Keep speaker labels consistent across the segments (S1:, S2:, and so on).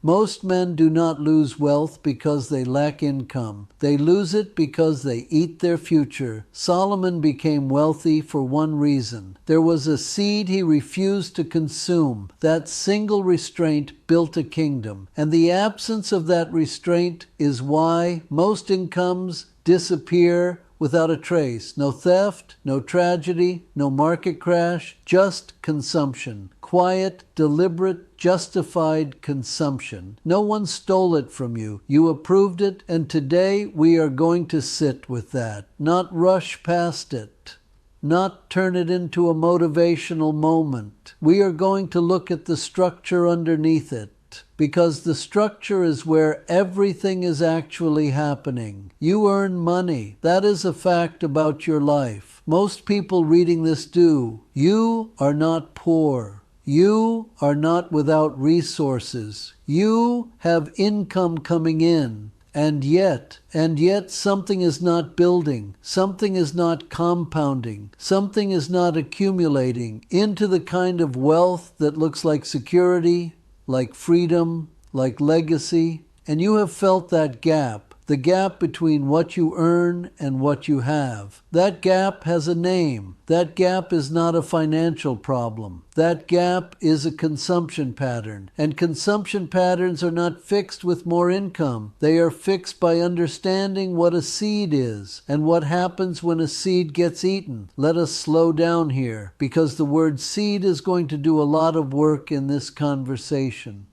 S1: Most men do not lose wealth because they lack income. They lose it because they eat their future. Solomon became wealthy for one reason. There was a seed he refused to consume. That single restraint built a kingdom. And the absence of that restraint is why most incomes disappear without a trace. No theft, no tragedy, no market crash, just consumption. Quiet, deliberate, justified consumption. No one stole it from you. You approved it, and today we are going to sit with that, not rush past it, not turn it into a motivational moment. We are going to look at the structure underneath it, because the structure is where everything is actually happening. You earn money. That is a fact about your life. Most people reading this do. You are not poor. You are not without resources. You have income coming in. And yet something is not building. Something is not compounding. Something is not accumulating into the kind of wealth that looks like security, like freedom, like legacy. And you have felt that gap. The gap between what you earn and what you have. That gap has a name. That gap is not a financial problem. That gap is a consumption pattern. And consumption patterns are not fixed with more income. They are fixed by understanding what a seed is and what happens when a seed gets eaten. Let us slow down here, because the word seed is going to do a lot of work in this conversation.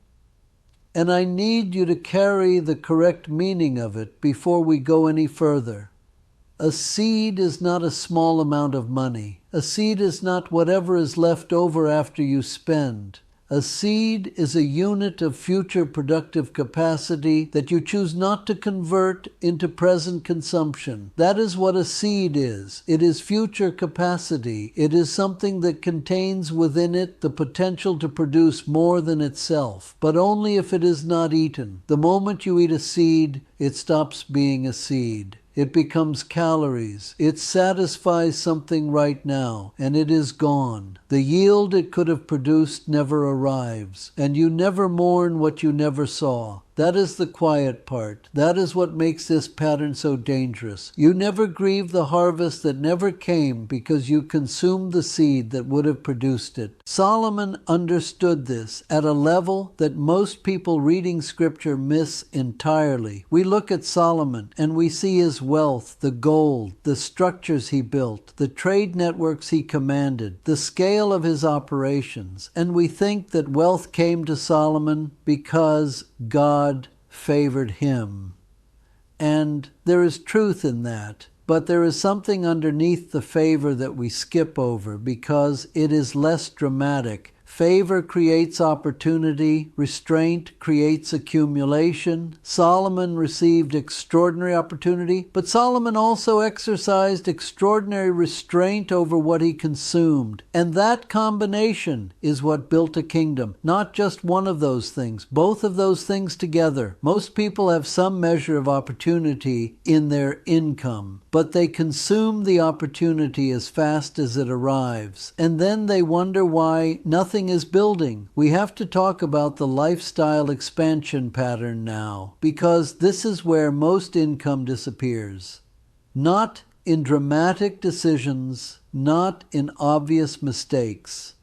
S1: And I need you to carry the correct meaning of it before we go any further. A seed is not a small amount of money. A seed is not whatever is left over after you spend. A seed is a unit of future productive capacity that you choose not to convert into present consumption. That is what a seed is. It is future capacity. It is something that contains within it the potential to produce more than itself, but only if it is not eaten. The moment you eat a seed, it stops being a seed. It becomes calories. It satisfies something right now, and it is gone. The yield it could have produced never arrives, and you never mourn what you never saw. That is the quiet part. That is what makes this pattern so dangerous. You never grieve the harvest that never came because you consumed the seed that would have produced it. Solomon understood this at a level that most people reading scripture miss entirely. We look at Solomon and we see his wealth, the gold, the structures he built, the trade networks he commanded, the scale of his operations, and we think that wealth came to Solomon because God favored him. And there is truth in that, but there is something underneath the favor that we skip over because it is less dramatic. Favor creates opportunity. Restraint creates accumulation. Solomon received extraordinary opportunity, but Solomon also exercised extraordinary restraint over what he consumed. And that combination is what built a kingdom. Not just one of those things, both of those things together. Most people have some measure of opportunity in their income, but they consume the opportunity as fast as it arrives. And then they wonder why nothing is building. We have to talk about the lifestyle expansion pattern now, because this is where most income disappears. Not in dramatic decisions, not in obvious mistakes.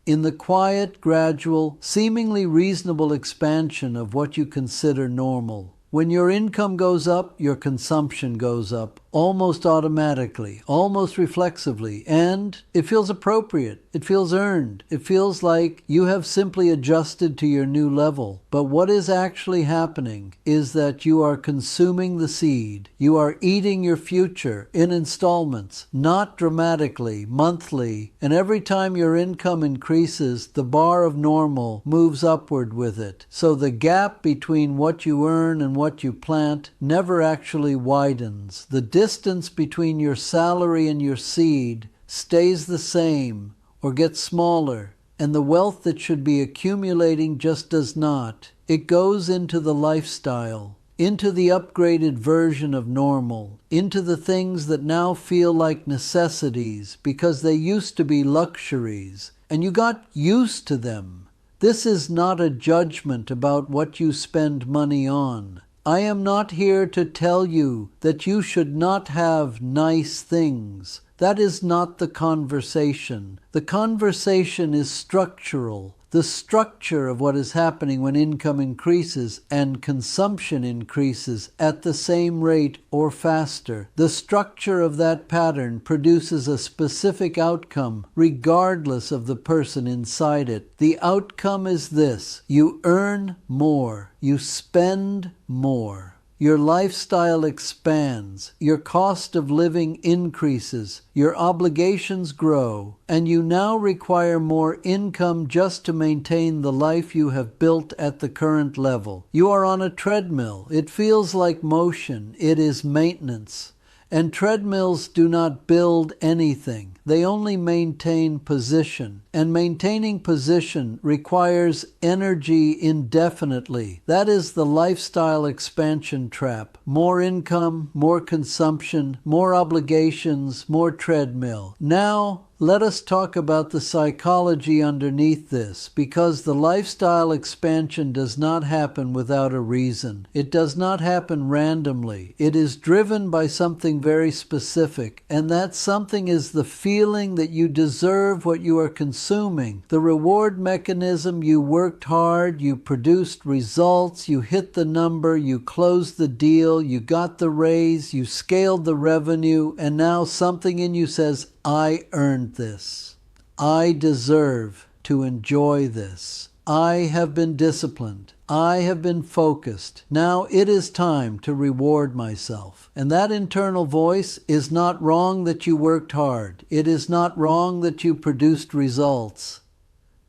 S1: In the quiet, gradual, seemingly reasonable expansion of what you consider normal. When your income goes up, your consumption goes up, almost automatically, almost reflexively, and it feels appropriate. It feels earned. It feels like you have simply adjusted to your new level. But what is actually happening is that you are consuming the seed. You are eating your future in installments, not dramatically, monthly, and every time your income increases, the bar of normal moves upward with it. So the gap between what you earn and what you plant never actually widens. The distance between your salary and your seed stays the same or gets smaller, and the wealth that should be accumulating just does not. It goes into the lifestyle, into the upgraded version of normal, into the things that now feel like necessities because they used to be luxuries, and you got used to them. This is not a judgment about what you spend money on. I am not here to tell you that you should not have nice things. That is not the conversation. The conversation is structural. The structure of what is happening when income increases and consumption increases at the same rate or faster. The structure of that pattern produces a specific outcome regardless of the person inside it. The outcome is this: you earn more, you spend more. Your lifestyle expands, your cost of living increases, your obligations grow, and you now require more income just to maintain the life you have built at the current level. You are on a treadmill. It feels like motion. It is maintenance. And treadmills do not build anything. They only maintain position. And maintaining position requires energy indefinitely. That is the lifestyle expansion trap. More income, more consumption, more obligations, more treadmill. Now, let us talk about the psychology underneath this, because the lifestyle expansion does not happen without a reason. It does not happen randomly. It is driven by something very specific, and that something is the feeling that you deserve what you are consuming. The reward mechanism: you worked hard, you produced results, you hit the number, you closed the deal, you got the raise, you scaled the revenue, and now something in you says, I earned this. I deserve to enjoy this. I have been disciplined. I have been focused. Now it is time to reward myself. And that internal voice is not wrong that you worked hard. It is not wrong that you produced results.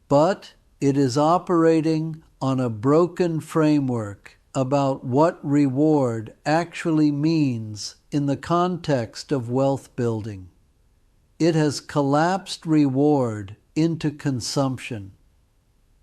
S1: But it is operating on a broken framework about what reward actually means in the context of wealth building. It has collapsed reward into consumption.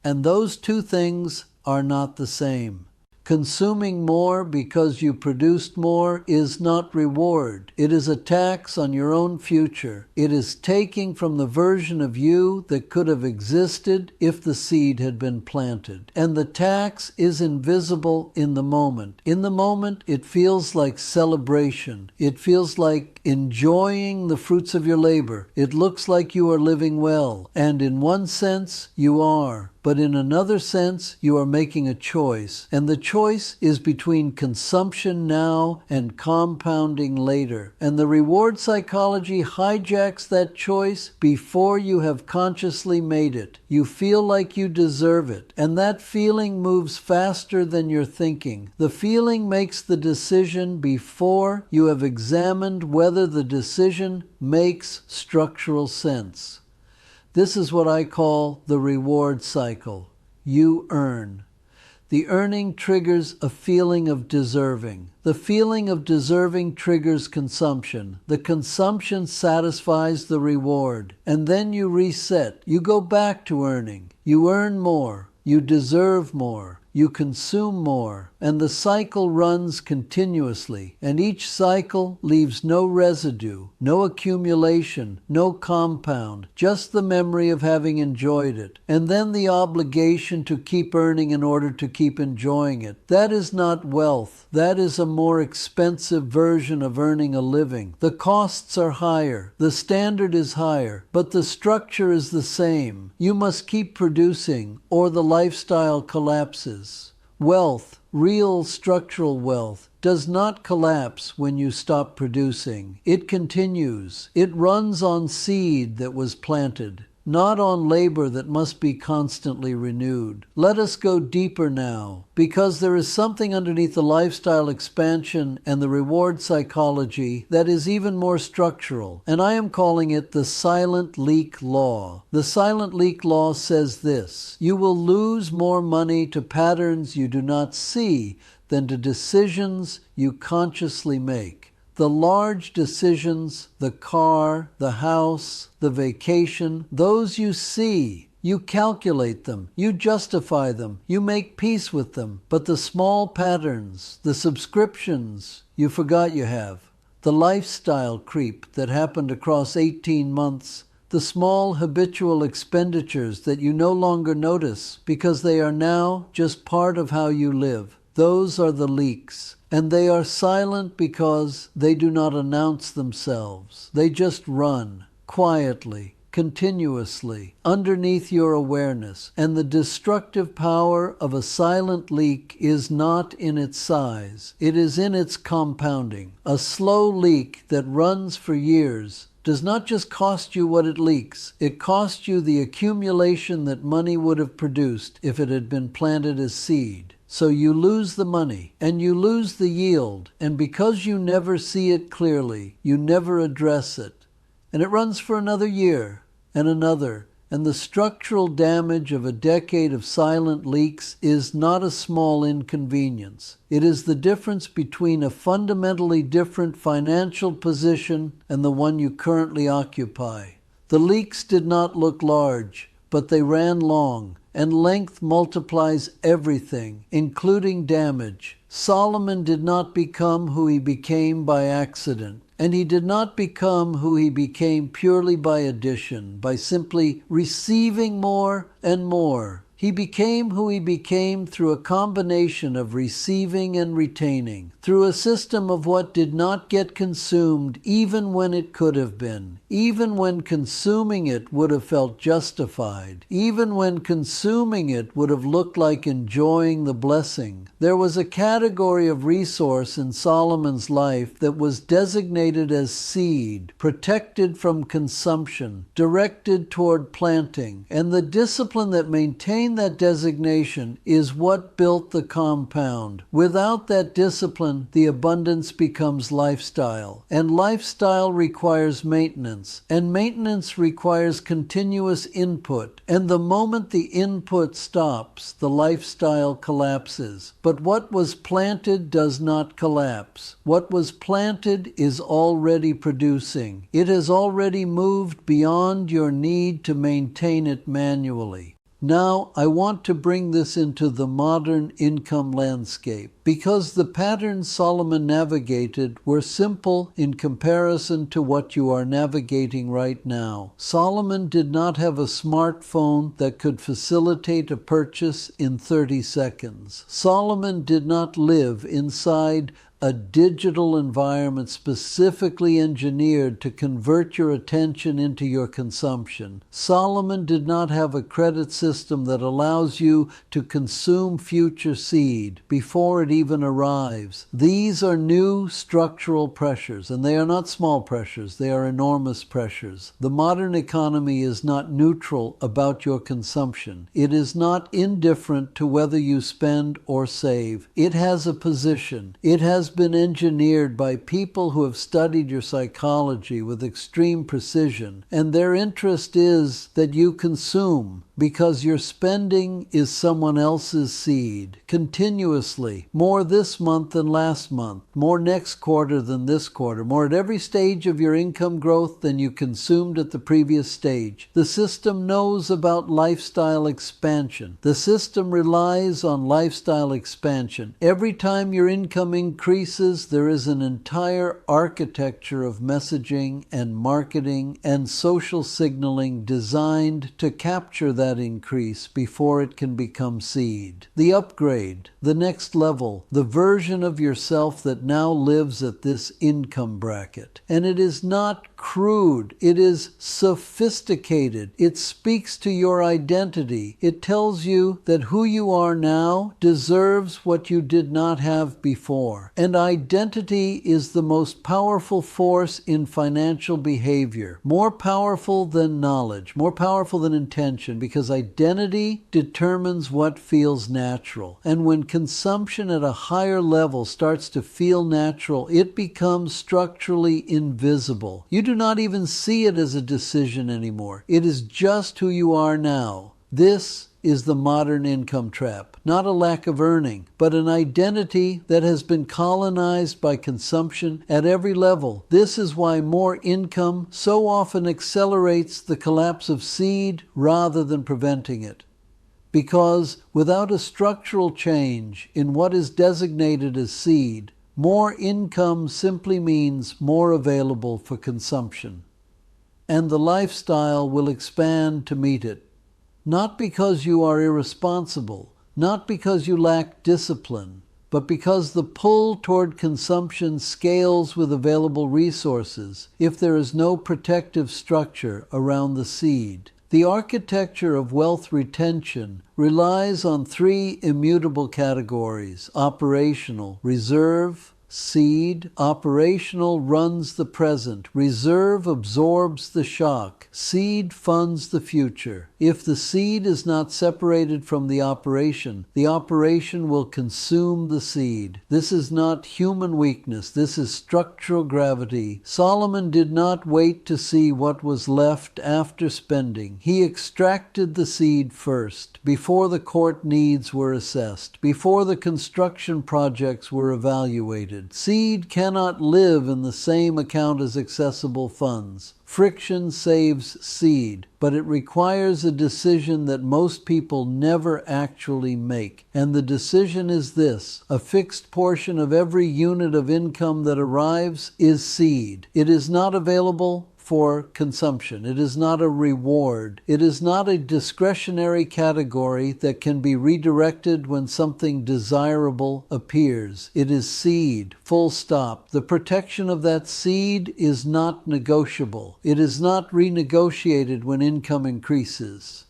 S1: And those two things are not the same. Consuming more because you produced more is not reward. It is a tax on your own future. It is taking from the version of you that could have existed if the seed had been planted. And the tax is invisible in the moment. In the moment, it feels like celebration. It feels like enjoying the fruits of your labor. It looks like you are living well. And in one sense, you are. But in another sense, you are making a choice. And the choice is between consumption now and compounding later. And the reward psychology hijacks that choice before you have consciously made it. You feel like you deserve it. And that feeling moves faster than your thinking. The feeling makes the decision before you have examined whether the decision makes structural sense. This is what I call the reward cycle. You earn. The earning triggers a feeling of deserving. The feeling of deserving triggers consumption. The consumption satisfies the reward. And then you reset. You go back to earning. You earn more. You deserve more. You consume more, and the cycle runs continuously, and each cycle leaves no residue, no accumulation, no compound, just the memory of having enjoyed it, and then the obligation to keep earning in order to keep enjoying it. That is not wealth. That is a more expensive version of earning a living. The costs are higher, the standard is higher, but the structure is the same. You must keep producing, or the lifestyle collapses. Wealth, real structural wealth, does not collapse when you stop producing. It continues. It runs on seed that was planted, not on labor that must be constantly renewed. Let us go deeper now, because there is something underneath the lifestyle expansion and the reward psychology that is even more structural, and I am calling it the silent leak law. The silent leak law says this: you will lose more money to patterns you do not see than to decisions you consciously make. The large decisions, the car, the house, the vacation, those you see, you calculate them, you justify them, you make peace with them. But the small patterns, the subscriptions you forgot you have, the lifestyle creep that happened across 18 months, The small habitual expenditures that you no longer notice because they are now just part of how you live. Those are the leaks. And they are silent because they do not announce themselves. They just run quietly, continuously, underneath your awareness. And the destructive power of a silent leak is not in its size. It is in its compounding. A slow leak that runs for years does not just cost you what it leaks. It costs you the accumulation that money would have produced if it had been planted as seed. So you lose the money, and you lose the yield, and because you never see it clearly, you never address it. And it runs for another year, and another, and the structural damage of a decade of silent leaks is not a small inconvenience. It is the difference between a fundamentally different financial position and the one you currently occupy. The leaks did not look large, but they ran long. And length multiplies everything, including damage. Solomon did not become who he became by accident, and he did not become who he became purely by addition, by simply receiving more and more. He became who he became through a combination of receiving and retaining, through a system of what did not get consumed even when it could have been, even when consuming it would have felt justified, even when consuming it would have looked like enjoying the blessing. There was a category of resource in Solomon's life that was designated as seed, protected from consumption, directed toward planting, and the discipline that maintained that designation is what built the compound. Without that discipline, the abundance becomes lifestyle, and lifestyle requires maintenance, and maintenance requires continuous input, and the moment the input stops, the lifestyle collapses. But what was planted does not collapse. What was planted is already producing. It has already moved beyond your need to maintain it manually. Now, I want to bring this into the modern income landscape, because the patterns Solomon navigated were simple in comparison to what you are navigating right now. Solomon did not have a smartphone that could facilitate a purchase in 30 seconds. Solomon did not live inside a digital environment specifically engineered to convert your attention into your consumption. Solomon did not have a credit system that allows you to consume future seed before it even arrives. These are new structural pressures, and they are not small pressures, they are enormous pressures. The modern economy is not neutral about your consumption. It is not indifferent to whether you spend or save. It has a position. It has been engineered by people who have studied your psychology with extreme precision, and their interest is that you consume, because your spending is someone else's seed, continuously, more this month than last month, more next quarter than this quarter, more at every stage of your income growth than you consumed at the previous stage. The system knows about lifestyle expansion. The system relies on lifestyle expansion. Every time your income increases, there is an entire architecture of messaging and marketing and social signaling designed to capture that increase before it can become seed. The upgrade, the next level, the version of yourself that now lives at this income bracket. And it is not crude. It is sophisticated. It speaks to your identity. It tells you that who you are now deserves what you did not have before. And identity is the most powerful force in financial behavior. More powerful than knowledge, more powerful than intention, because identity determines what feels natural. And when consumption at a higher level starts to feel natural, it becomes structurally invisible. You do not even see it as a decision anymore. It is just who you are now. This is the modern income trap. Not a lack of earning, but an identity that has been colonized by consumption at every level. This is why more income so often accelerates the collapse of seed rather than preventing it. Because without a structural change in what is designated as seed, more income simply means more available for consumption. and the lifestyle will expand to meet it. Not because you are irresponsible, not because you lack discipline, but because the pull toward consumption scales with available resources if there is no protective structure around the seed. The architecture of wealth retention relies on three immutable categories: operational, reserve, seed. Operational runs the present. Reserve absorbs the shock. Seed funds the future. If the seed is not separated from the operation will consume the seed. This is not human weakness. This is structural gravity. Solomon did not wait to see what was left after spending. He extracted the seed first, before the court needs were assessed, before the construction projects were evaluated. Seed cannot live in the same account as accessible funds. Friction saves seed, but it requires a decision that most people never actually make. And the decision is this: a fixed portion of every unit of income that arrives is seed. It is not available for consumption. It is not a reward. It is not a discretionary category that can be redirected when something desirable appears. It is seed, full stop. The protection of that seed is not negotiable. It is not renegotiated when income increases.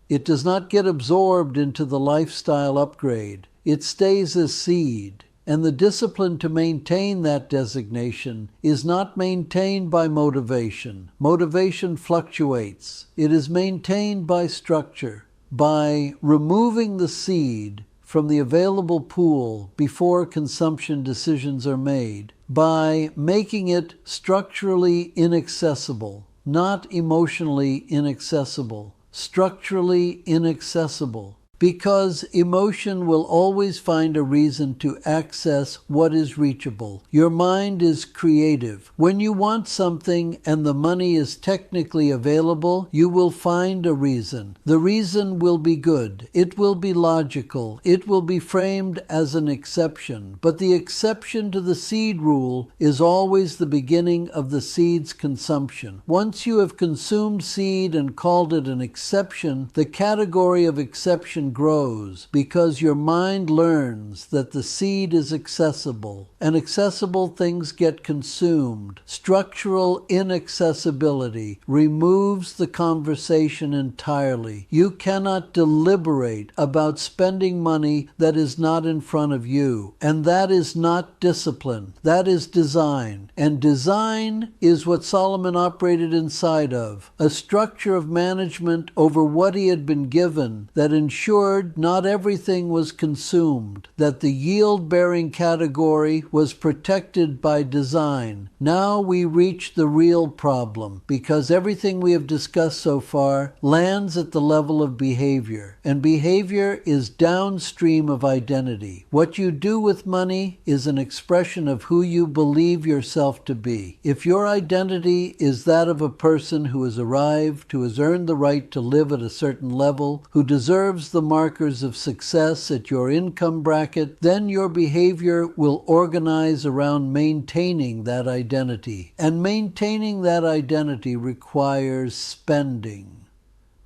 S1: It does not get absorbed into the lifestyle upgrade. It stays as seed. And the discipline to maintain that designation is not maintained by motivation. Motivation fluctuates. It is maintained by structure, by removing the seed from the available pool before consumption decisions are made, by making it structurally inaccessible, not emotionally inaccessible, structurally inaccessible. Because emotion will always find a reason to access what is reachable. Your mind is creative. When you want something and the money is technically available, you will find a reason. The reason will be good. It will be logical. It will be framed as an exception. But the exception to the seed rule is always the beginning of the seed's consumption. Once you have consumed seed and called it an exception, the category of exception grows because your mind learns that the seed is accessible, and accessible things get consumed. Structural inaccessibility removes the conversation entirely. You cannot deliberate about spending money that is not in front of you, and that is not discipline. That is design, and design is what Solomon operated inside of, a structure of management over what he had been given that ensured not everything was consumed, that the yield-bearing category was protected by design. Now we reach the real problem, because everything we have discussed so far lands at the level of behavior, and behavior is downstream of identity. What you do with money is an expression of who you believe yourself to be. If your identity is that of a person who has arrived, who has earned the right to live at a certain level, who deserves the markers of success at your income bracket, then your behavior will organize around maintaining that identity. And maintaining that identity requires spending,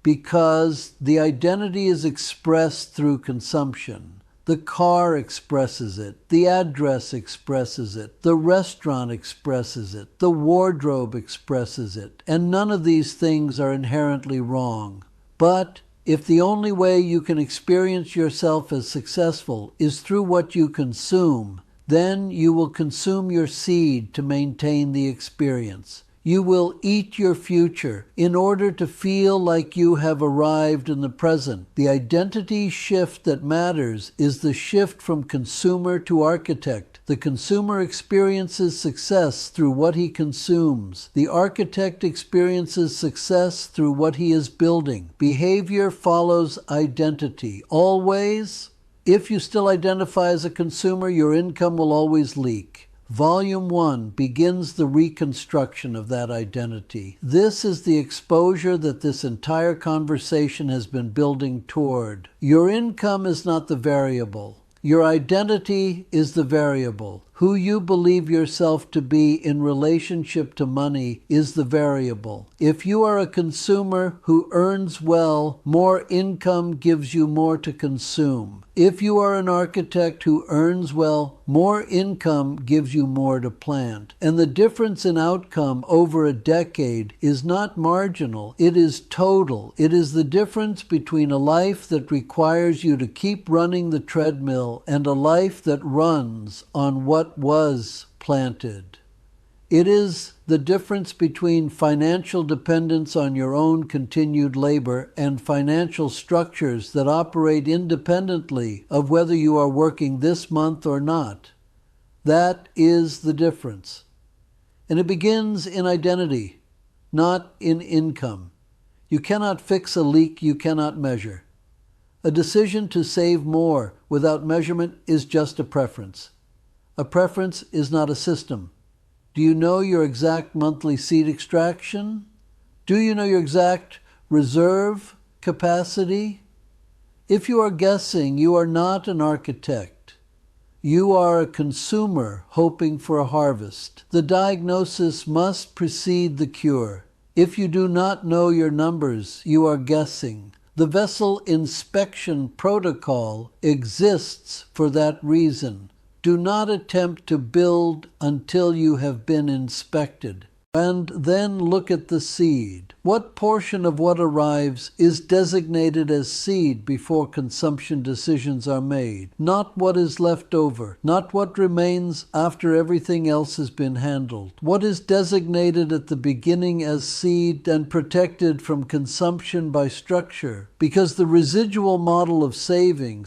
S1: because the identity is expressed through consumption. The car expresses it, the address expresses it, the restaurant expresses it, the wardrobe expresses it, and none of these things are inherently wrong. But if the only way you can experience yourself as successful is through what you consume, then you will consume your seed to maintain the experience. You will eat your future in order to feel like you have arrived in the present. The identity shift that matters is the shift from consumer to architect. The consumer experiences success through what he consumes. The architect experiences success through what he is building. Behavior follows identity. Always, if you still identify as a consumer, your income will always leak. Volume 1 begins the reconstruction of that identity. This is the exposure that this entire conversation has been building toward. Your income is not the variable. Your identity is the variable. Who you believe yourself to be in relationship to money is the variable. If you are a consumer who earns well, more income gives you more to consume. If you are an architect who earns well, more income gives you more to plant. And the difference in outcome over a decade is not marginal, it is total. It is the difference between a life that requires you to keep running the treadmill and a life that runs on what was planted. It is the difference between financial dependence on your own continued labor and financial structures that operate independently of whether you are working this month or not. That is the difference. And it begins in identity, not in income. You cannot fix a leak you cannot measure. A decision to save more without measurement is just a preference. A preference is not a system. Do you know your exact monthly seed extraction? Do you know your exact reserve capacity? If you are guessing, you are not an architect. You are a consumer hoping for a harvest. The diagnosis must precede the cure. If you do not know your numbers, you are guessing. The vessel inspection protocol exists for that reason. Do not attempt to build until you have been inspected. And then look at the seed. What portion of what arrives is designated as seed before consumption decisions are made? Not what is left over, not what remains after everything else has been handled. What is designated at the beginning as seed and protected from consumption by structure? Because the residual model of saving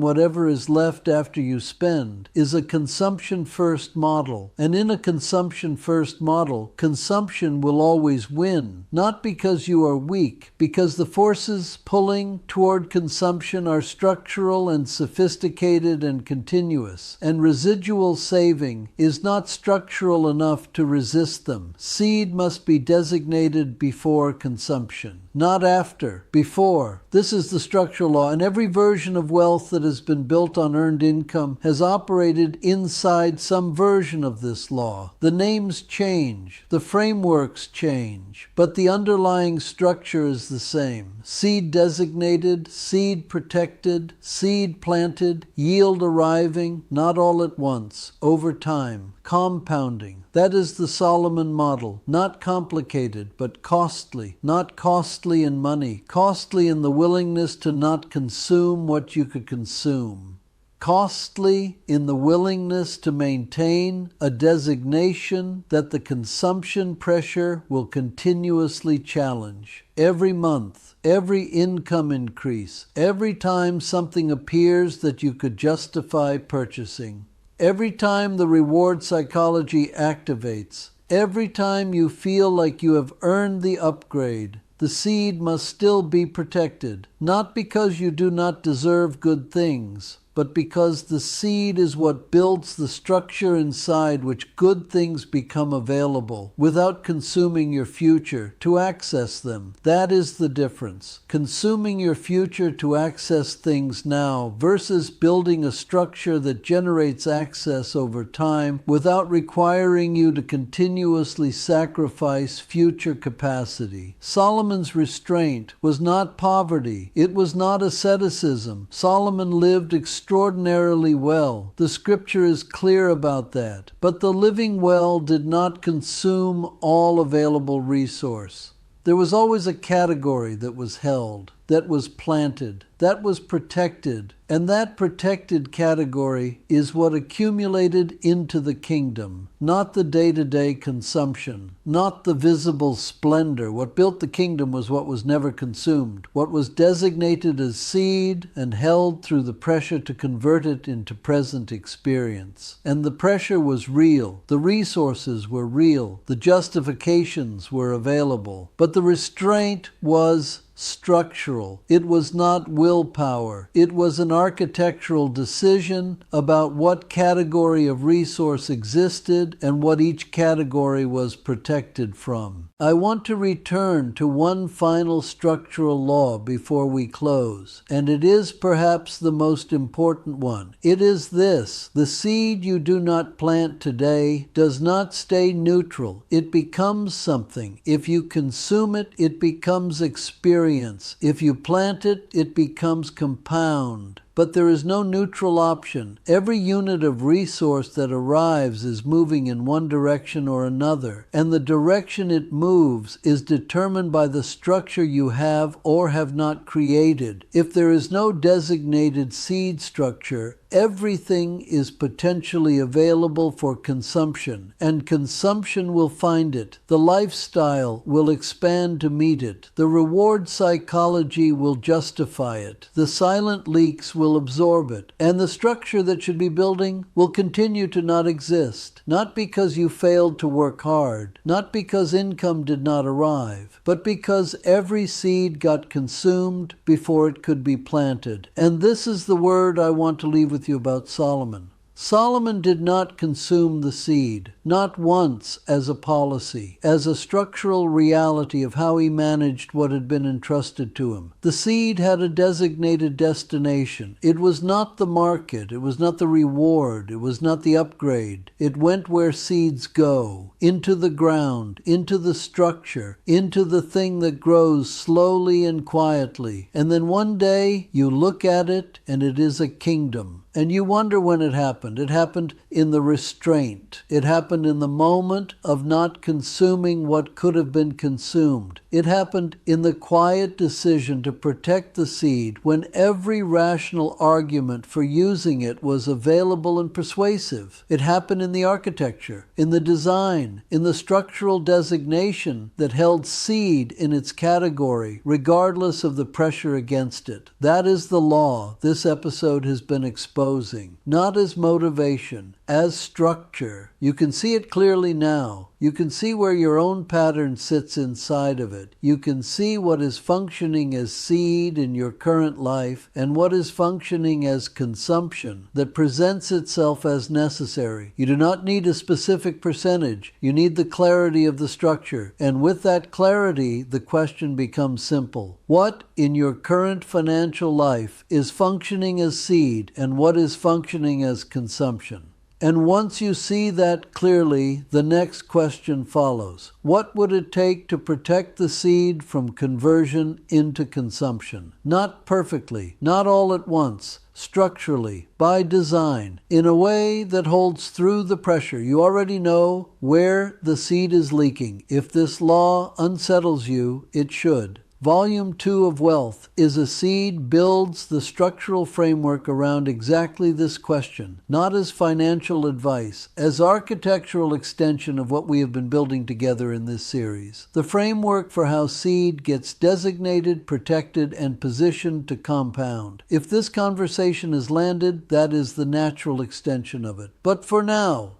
S1: whatever is left after you spend, is a consumption-first model. And in a consumption-first model, consumption will always win. Not because you are weak, because the forces pulling toward consumption are structural and sophisticated and continuous, and residual saving is not structural enough to resist them. Seed must be designated before consumption, not after, before. This is the structural law, and every version of wealth that has been built on earned income has operated inside some version of this law. The names change, the frameworks change, but the underlying structure is the same. Seed designated, seed protected, seed planted, yield arriving, not all at once, over time, compounding. That is the Solomon model, not complicated, but costly. Not costly in money, costly in the willingness to not consume what you could consume. Costly in the willingness to maintain a designation that the consumption pressure will continuously challenge. Every month, every income increase, every time something appears that you could justify purchasing, every time the reward psychology activates, every time you feel like you have earned the upgrade, the seed must still be protected, not because you do not deserve good things, but because the seed is what builds the structure inside which good things become available without consuming your future to access them. That is the difference. Consuming your future to access things now versus building a structure that generates access over time without requiring you to continuously sacrifice future capacity. Solomon's restraint was not poverty. It was not asceticism. Solomon lived extraordinarily well. The scripture is clear about that. But the living well did not consume all available resource. There was always a category that was held, that was planted, that was protected, and that protected category is what accumulated into the kingdom, not the day-to-day consumption, not the visible splendor. What built the kingdom was what was never consumed, what was designated as seed and held through the pressure to convert it into present experience. And the pressure was real, the resources were real, the justifications were available, but the restraint was structural. It was not willpower. It was an architectural decision about what category of resource existed and what each category was protected from. I want to return to one final structural law before we close, and it is perhaps the most important one. It is this: the seed you do not plant today does not stay neutral. It becomes something. If you consume it, it becomes experience. If you plant it, it becomes compound. But there is no neutral option. Every unit of resource that arrives is moving in one direction or another, and the direction it moves is determined by the structure you have or have not created. If there is no designated seed structure, everything is potentially available for consumption, and consumption will find it. The lifestyle will expand to meet it. The reward psychology will justify it. The silent leaks will absorb it, and the structure that should be building will continue to not exist, not because you failed to work hard, not because income did not arrive, but because every seed got consumed before it could be planted. And this is the word I want to leave with you about Solomon. Solomon did not consume the seed, not once as a policy, as a structural reality of how he managed what had been entrusted to him. The seed had a designated destination. It was not the market, it was not the reward, it was not the upgrade. It went where seeds go, into the ground, into the structure, into the thing that grows slowly and quietly. And then one day you look at it and it is a kingdom. And you wonder when it happened. It happened in the restraint. It happened in the moment of not consuming what could have been consumed. It happened in the quiet decision to protect the seed when every rational argument for using it was available and persuasive. It happened in the architecture, in the design, in the structural designation that held seed in its category, regardless of the pressure against it. That is the law this episode has been exposing, not as motivation, as structure. You can see it clearly now. You can see where your own pattern sits inside of it. You can see what is functioning as seed in your current life and what is functioning as consumption that presents itself as necessary. You do not need a specific percentage. You need the clarity of the structure. And with that clarity, the question becomes simple. What in your current financial life is functioning as seed and what is functioning as consumption? And once you see that clearly, the next question follows. What would it take to protect the seed from conversion into consumption? Not perfectly, not all at once, structurally, by design, in a way that holds through the pressure. You already know where the seed is leaking. If this law unsettles you, it should. Volume 2 of Wealth is a seed builds the structural framework around exactly this question, not as financial advice, as architectural extension of what we have been building together in this series. The framework for how seed gets designated, protected, and positioned to compound. If this conversation is landed, that is the natural extension of it. But for now,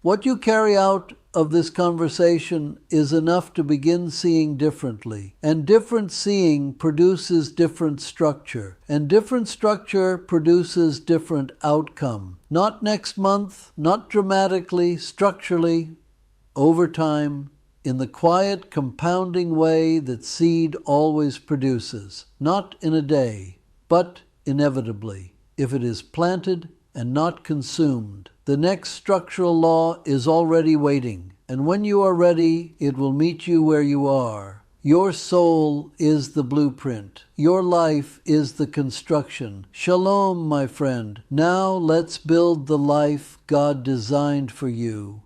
S1: what you carry out of this conversation is enough to begin seeing differently. And different seeing produces different structure. And different structure produces different outcome. Not next month, not dramatically, structurally, over time, in the quiet compounding way that seed always produces. Not in a day, but inevitably, if it is planted and not consumed. The next structural law is already waiting, and when you are ready, it will meet you where you are. Your soul is the blueprint. Your life is the construction. Shalom, my friend. Now let's build the life God designed for you.